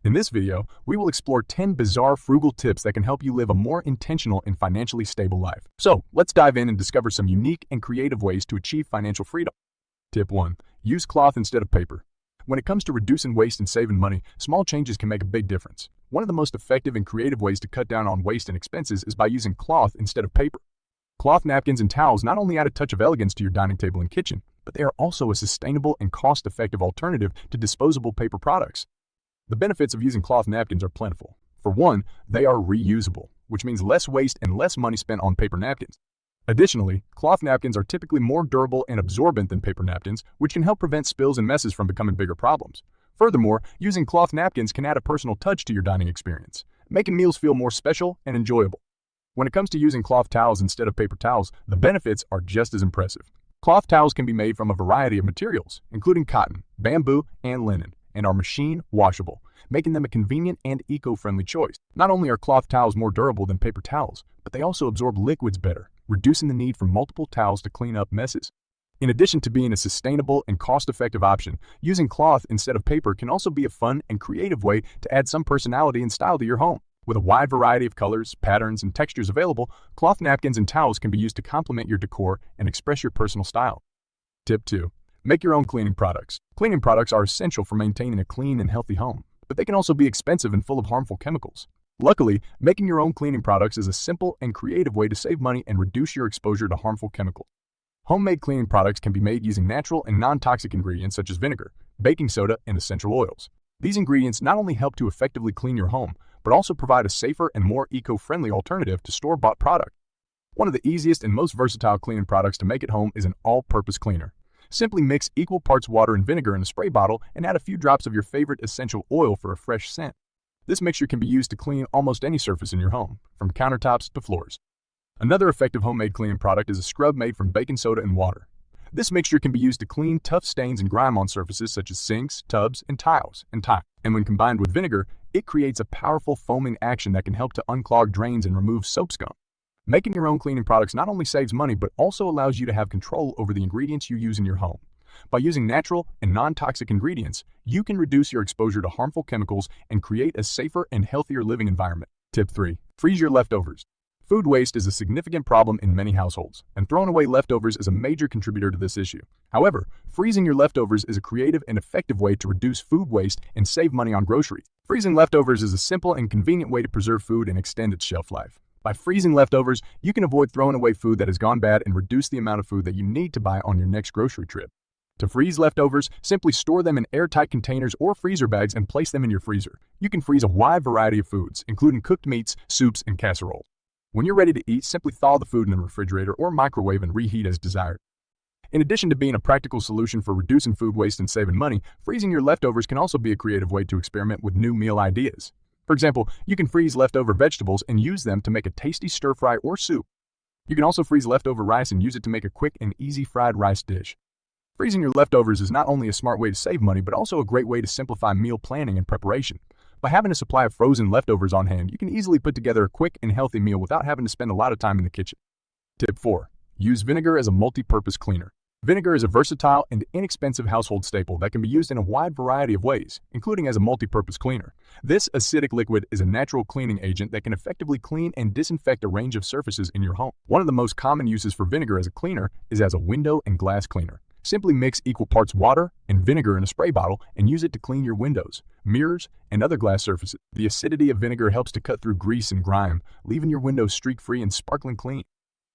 In this video, we will explore 10 bizarre frugal tips that can help you live a more intentional and financially stable life. So, let's dive in and discover some unique and creative ways to achieve financial freedom. Tip 1. Use cloth instead of paper. When it comes to reducing waste and saving money, small changes can make a big difference. One of the most effective and creative ways to cut down on waste and expenses is by using cloth instead of paper. Cloth napkins and towels not only add a touch of elegance to your dining table and kitchen, but they are also a sustainable and cost-effective alternative to disposable paper products. The benefits of using cloth napkins are plentiful. For one, they are reusable, which means less waste and less money spent on paper napkins. Additionally, cloth napkins are typically more durable and absorbent than paper napkins, which can help prevent spills and messes from becoming bigger problems. Furthermore, using cloth napkins can add a personal touch to your dining experience, making meals feel more special and enjoyable. When it comes to using cloth towels instead of paper towels, the benefits are just as impressive. Cloth towels can be made from a variety of materials, including cotton, bamboo, and linen, and are machine washable, making them a convenient and eco-friendly choice. Not only are cloth towels more durable than paper towels, but they also absorb liquids better, reducing the need for multiple towels to clean up messes. In addition to being a sustainable and cost-effective option, using cloth instead of paper can also be a fun and creative way to add some personality and style to your home. With a wide variety of colors, patterns, and textures available, cloth napkins and towels can be used to complement your decor and express your personal style. Tip 2. Make your own cleaning products. Cleaning products are essential for maintaining a clean and healthy home, but they can also be expensive and full of harmful chemicals. Luckily, making your own cleaning products is a simple and creative way to save money and reduce your exposure to harmful chemicals. Homemade cleaning products can be made using natural and non-toxic ingredients such as vinegar, baking soda, and essential oils. These ingredients not only help to effectively clean your home, but also provide a safer and more eco-friendly alternative to store-bought products. One of the easiest and most versatile cleaning products to make at home is an all-purpose cleaner. Simply mix equal parts water and vinegar in a spray bottle and add a few drops of your favorite essential oil for a fresh scent. This mixture can be used to clean almost any surface in your home, from countertops to floors. Another effective homemade cleaning product is a scrub made from baking soda and water. This mixture can be used to clean tough stains and grime on surfaces such as sinks, tubs, and tiles. And when combined with vinegar, it creates a powerful foaming action that can help to unclog drains and remove soap scum. Making your own cleaning products not only saves money, but also allows you to have control over the ingredients you use in your home. By using natural and non-toxic ingredients, you can reduce your exposure to harmful chemicals and create a safer and healthier living environment. Tip 3. Freeze your leftovers. Food waste is a significant problem in many households, and throwing away leftovers is a major contributor to this issue. However, freezing your leftovers is a creative and effective way to reduce food waste and save money on groceries. Freezing leftovers is a simple and convenient way to preserve food and extend its shelf life. By freezing leftovers, you can avoid throwing away food that has gone bad and reduce the amount of food that you need to buy on your next grocery trip. To freeze leftovers, simply store them in airtight containers or freezer bags and place them in your freezer. You can freeze a wide variety of foods, including cooked meats, soups, and casseroles. When you're ready to eat, simply thaw the food in the refrigerator or microwave and reheat as desired. In addition to being a practical solution for reducing food waste and saving money, freezing your leftovers can also be a creative way to experiment with new meal ideas. For example, you can freeze leftover vegetables and use them to make a tasty stir-fry or soup. You can also freeze leftover rice and use it to make a quick and easy fried rice dish. Freezing your leftovers is not only a smart way to save money, but also a great way to simplify meal planning and preparation. By having a supply of frozen leftovers on hand, you can easily put together a quick and healthy meal without having to spend a lot of time in the kitchen. Tip 4. Use vinegar as a multi-purpose cleaner. Vinegar is a versatile and inexpensive household staple that can be used in a wide variety of ways, including as a multi-purpose cleaner. This acidic liquid is a natural cleaning agent that can effectively clean and disinfect a range of surfaces in your home. One of the most common uses for vinegar as a cleaner is as a window and glass cleaner. Simply mix equal parts water and vinegar in a spray bottle and use it to clean your windows, mirrors, and other glass surfaces. The acidity of vinegar helps to cut through grease and grime, leaving your windows streak-free and sparkling clean.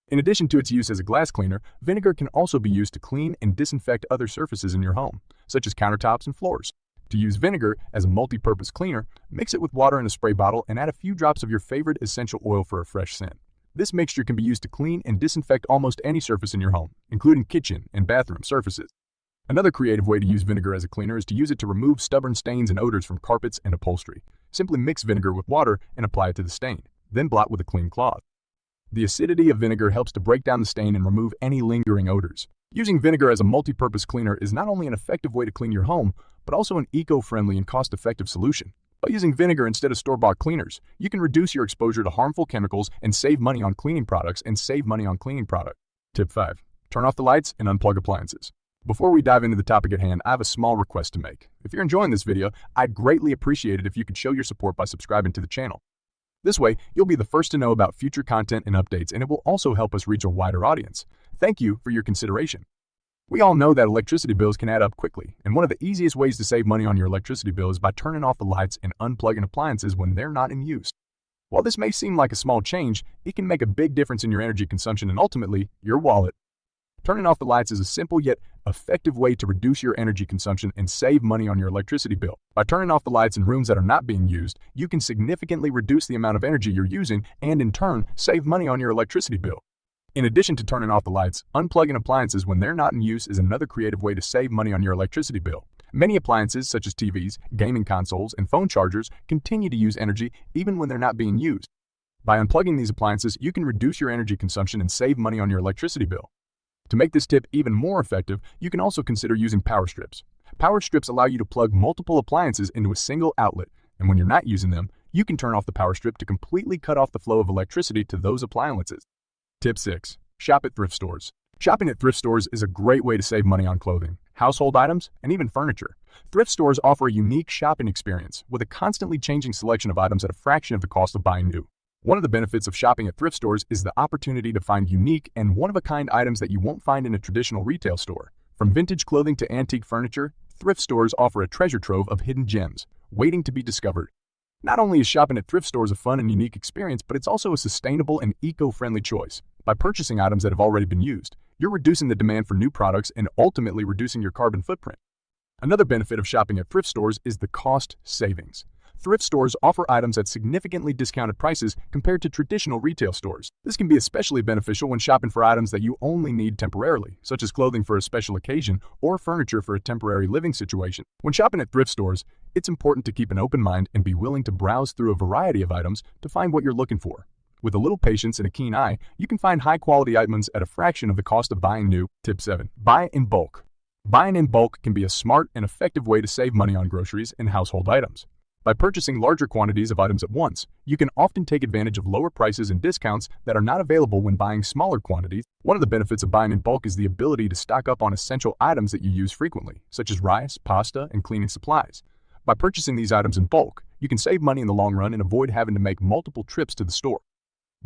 In addition to its use as a glass cleaner, vinegar can also be used to clean and disinfect other surfaces in your home, such as countertops and floors. To use vinegar as a multi-purpose cleaner, mix it with water in a spray bottle and add a few drops of your favorite essential oil for a fresh scent. This mixture can be used to clean and disinfect almost any surface in your home, including kitchen and bathroom surfaces. Another creative way to use vinegar as a cleaner is to use it to remove stubborn stains and odors from carpets and upholstery. Simply mix vinegar with water and apply it to the stain, then blot with a clean cloth. The acidity of vinegar helps to break down the stain and remove any lingering odors. Using vinegar as a multi-purpose cleaner is not only an effective way to clean your home, but also an eco-friendly and cost-effective solution. By using vinegar instead of store-bought cleaners, you can reduce your exposure to harmful chemicals and save money on cleaning products. Tip 5. Turn off the lights and unplug appliances. Before we dive into the topic at hand, I have a small request to make. If you're enjoying this video, I'd greatly appreciate it if you could show your support by subscribing to the channel. This way, you'll be the first to know about future content and updates, and it will also help us reach a wider audience. Thank you for your consideration. We all know that electricity bills can add up quickly, and one of the easiest ways to save money on your electricity bill is by turning off the lights and unplugging appliances when they're not in use. While this may seem like a small change, it can make a big difference in your energy consumption and ultimately, your wallet. Turning off the lights is a simple yet effective way to reduce your energy consumption and save money on your electricity bill. By turning off the lights in rooms that are not being used, you can significantly reduce the amount of energy you're using and in turn, save money on your electricity bill. In addition to turning off the lights, unplugging appliances when they're not in use is another creative way to save money on your electricity bill. Many appliances, such as TVs, gaming consoles, and phone chargers, continue to use energy even when they're not being used. By unplugging these appliances, you can reduce your energy consumption and save money on your electricity bill. To make this tip even more effective, you can also consider using power strips. Power strips allow you to plug multiple appliances into a single outlet, and when you're not using them, you can turn off the power strip to completely cut off the flow of electricity to those appliances. Tip 6. Shop at thrift stores. Shopping at thrift stores is a great way to save money on clothing, household items, and even furniture. Thrift stores offer a unique shopping experience with a constantly changing selection of items at a fraction of the cost of buying new. One of the benefits of shopping at thrift stores is the opportunity to find unique and one-of-a-kind items that you won't find in a traditional retail store. From vintage clothing to antique furniture, thrift stores offer a treasure trove of hidden gems, waiting to be discovered. Not only is shopping at thrift stores a fun and unique experience, but it's also a sustainable and eco-friendly choice. By purchasing items that have already been used, you're reducing the demand for new products and ultimately reducing your carbon footprint. Another benefit of shopping at thrift stores is the cost savings. Thrift stores offer items at significantly discounted prices compared to traditional retail stores. This can be especially beneficial when shopping for items that you only need temporarily, such as clothing for a special occasion or furniture for a temporary living situation. When shopping at thrift stores, it's important to keep an open mind and be willing to browse through a variety of items to find what you're looking for. With a little patience and a keen eye, you can find high-quality items at a fraction of the cost of buying new. Tip 7. Buy in bulk. Buying in bulk can be a smart and effective way to save money on groceries and household items. By purchasing larger quantities of items at once, you can often take advantage of lower prices and discounts that are not available when buying smaller quantities. One of the benefits of buying in bulk is the ability to stock up on essential items that you use frequently, such as rice, pasta, and cleaning supplies. By purchasing these items in bulk, you can save money in the long run and avoid having to make multiple trips to the store.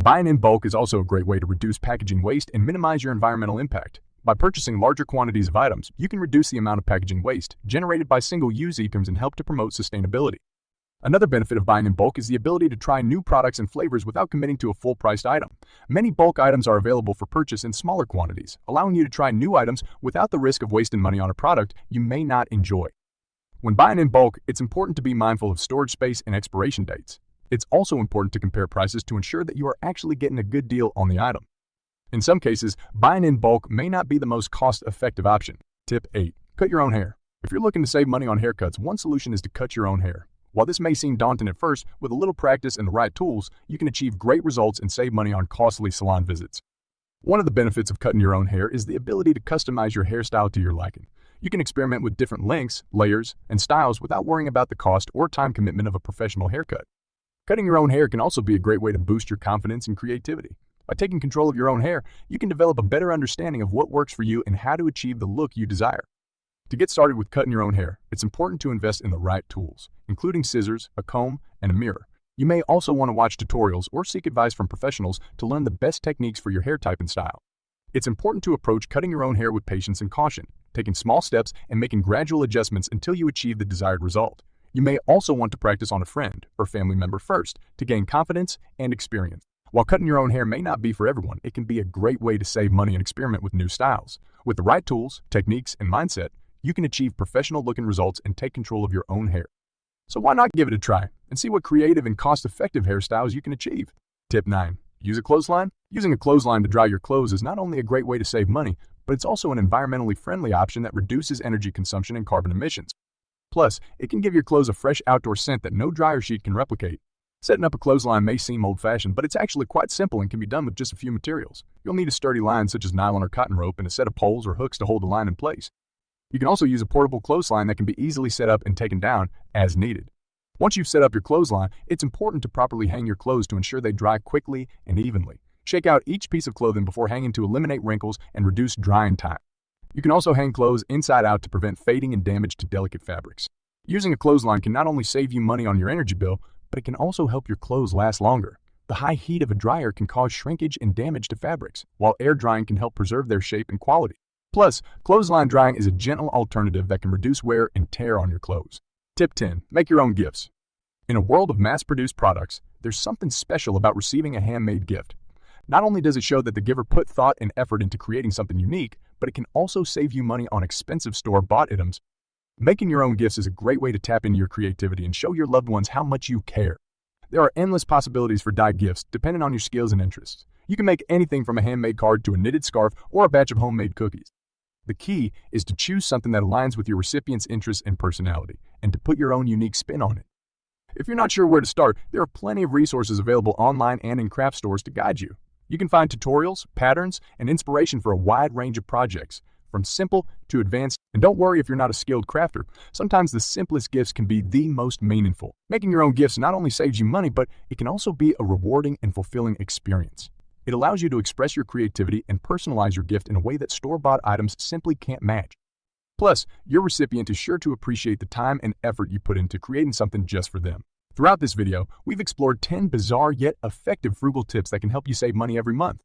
Buying in bulk is also a great way to reduce packaging waste and minimize your environmental impact. By purchasing larger quantities of items, you can reduce the amount of packaging waste generated by single-use items and help to promote sustainability. Another benefit of buying in bulk is the ability to try new products and flavors without committing to a full-priced item. Many bulk items are available for purchase in smaller quantities, allowing you to try new items without the risk of wasting money on a product you may not enjoy. When buying in bulk, it's important to be mindful of storage space and expiration dates. It's also important to compare prices to ensure that you are actually getting a good deal on the item. In some cases, buying in bulk may not be the most cost-effective option. Tip 8. Cut your own hair. If you're looking to save money on haircuts, one solution is to cut your own hair. While this may seem daunting at first, with a little practice and the right tools, you can achieve great results and save money on costly salon visits. One of the benefits of cutting your own hair is the ability to customize your hairstyle to your liking. You can experiment with different lengths, layers, and styles without worrying about the cost or time commitment of a professional haircut. Cutting your own hair can also be a great way to boost your confidence and creativity. By taking control of your own hair, you can develop a better understanding of what works for you and how to achieve the look you desire. To get started with cutting your own hair, it's important to invest in the right tools, including scissors, a comb, and a mirror. You may also want to watch tutorials or seek advice from professionals to learn the best techniques for your hair type and style. It's important to approach cutting your own hair with patience and caution, taking small steps and making gradual adjustments until you achieve the desired result. You may also want to practice on a friend or family member first to gain confidence and experience. While cutting your own hair may not be for everyone, it can be a great way to save money and experiment with new styles. With the right tools, techniques, and mindset, you can achieve professional-looking results and take control of your own hair. So why not give it a try and see what creative and cost-effective hairstyles you can achieve? Tip 9. Use a clothesline. Using a clothesline to dry your clothes is not only a great way to save money, but it's also an environmentally friendly option that reduces energy consumption and carbon emissions. Plus, it can give your clothes a fresh outdoor scent that no dryer sheet can replicate. Setting up a clothesline may seem old-fashioned, but it's actually quite simple and can be done with just a few materials. You'll need a sturdy line such as nylon or cotton rope and a set of poles or hooks to hold the line in place. You can also use a portable clothesline that can be easily set up and taken down as needed. Once you've set up your clothesline, it's important to properly hang your clothes to ensure they dry quickly and evenly. Shake out each piece of clothing before hanging to eliminate wrinkles and reduce drying time. You can also hang clothes inside out to prevent fading and damage to delicate fabrics. Using a clothesline can not only save you money on your energy bill, but it can also help your clothes last longer. The high heat of a dryer can cause shrinkage and damage to fabrics, while air drying can help preserve their shape and quality. Plus, clothesline drying is a gentle alternative that can reduce wear and tear on your clothes. Tip 10. Make your own gifts. In a world of mass-produced products, there's something special about receiving a handmade gift. Not only does it show that the giver put thought and effort into creating something unique, but it can also save you money on expensive store-bought items. Making your own gifts is a great way to tap into your creativity and show your loved ones how much you care. There are endless possibilities for dye gifts depending on your skills and interests. You can make anything from a handmade card to a knitted scarf or a batch of homemade cookies. The key is to choose something that aligns with your recipient's interests and personality, and to put your own unique spin on it. If you're not sure where to start, there are plenty of resources available online and in craft stores to guide you. You can find tutorials, patterns, and inspiration for a wide range of projects, from simple to advanced. And don't worry if you're not a skilled crafter. Sometimes the simplest gifts can be the most meaningful. Making your own gifts not only saves you money, but it can also be a rewarding and fulfilling experience. It allows you to express your creativity and personalize your gift in a way that store-bought items simply can't match. Plus, your recipient is sure to appreciate the time and effort you put into creating something just for them. Throughout this video, we've explored 10 bizarre yet effective frugal tips that can help you save money every month.